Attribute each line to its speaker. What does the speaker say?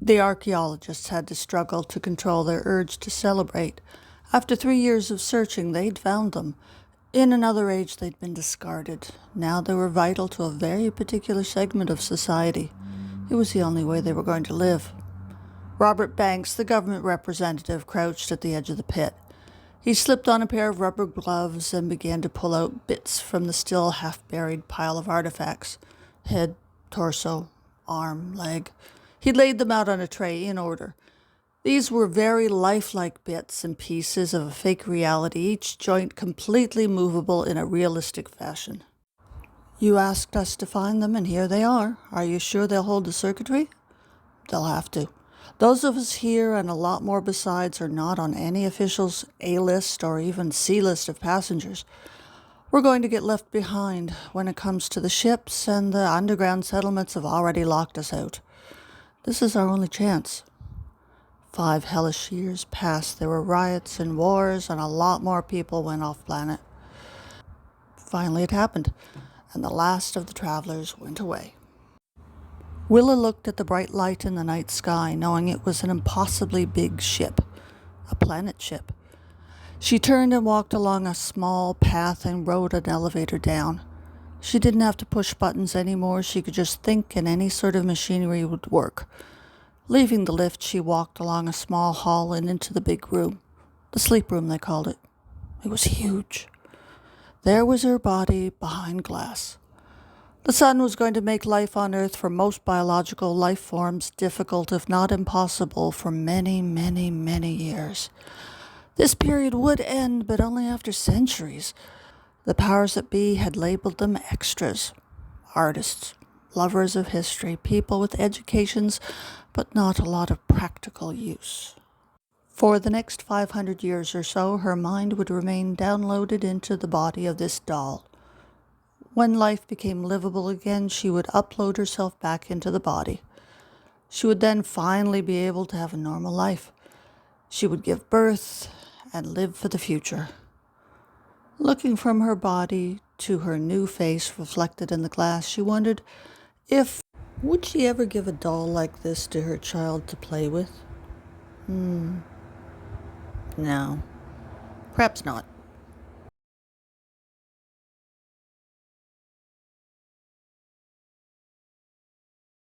Speaker 1: The archaeologists had to struggle to control their urge to celebrate. After 3 years of searching, they'd found them. In another age, they'd been discarded. Now they were vital to a very particular segment of society. It was the only way they were going to live. Robert Banks, the government representative, crouched at the edge of the pit. He slipped on a pair of rubber gloves and began to pull out bits from the still half-buried pile of artifacts. Head, torso, arm, leg. He laid them out on a tray in order. These were very lifelike bits and pieces of a fake reality, each joint completely movable in a realistic fashion. You asked us to find them, and here they are. Are you sure they'll hold the circuitry? They'll have to. Those of us here, and a lot more besides, are not on any official's A-list or even C-list of passengers. We're going to get left behind when it comes to the ships, and the underground settlements have already locked us out. This is our only chance. 5 hellish years passed. There were riots and wars, and a lot more people went off planet. Finally it happened, and the last of the travelers went away. Willa looked at the bright light in the night sky, knowing it was an impossibly big ship, a planet ship. She turned and walked along a small path and rode an elevator down. She didn't have to push buttons anymore. She could just think and any sort of machinery would work. Leaving the lift, she walked along a small hall and into the big room. The sleep room, they called it. It was huge. There was her body behind glass. The sun was going to make life on Earth for most biological life forms difficult, if not impossible, for many, many, many years. This period would end, but only after centuries. The powers that be had labeled them extras, artists, lovers of history, people with educations, but not a lot of practical use. For the next 500 years or so, her mind would remain downloaded into the body of this doll. When life became livable again, she would upload herself back into the body. She would then finally be able to have a normal life. She would give birth and live for the future. Looking from her body to her new face reflected in the glass, she wondered would she ever give a doll like this to her child to play with? No, perhaps not.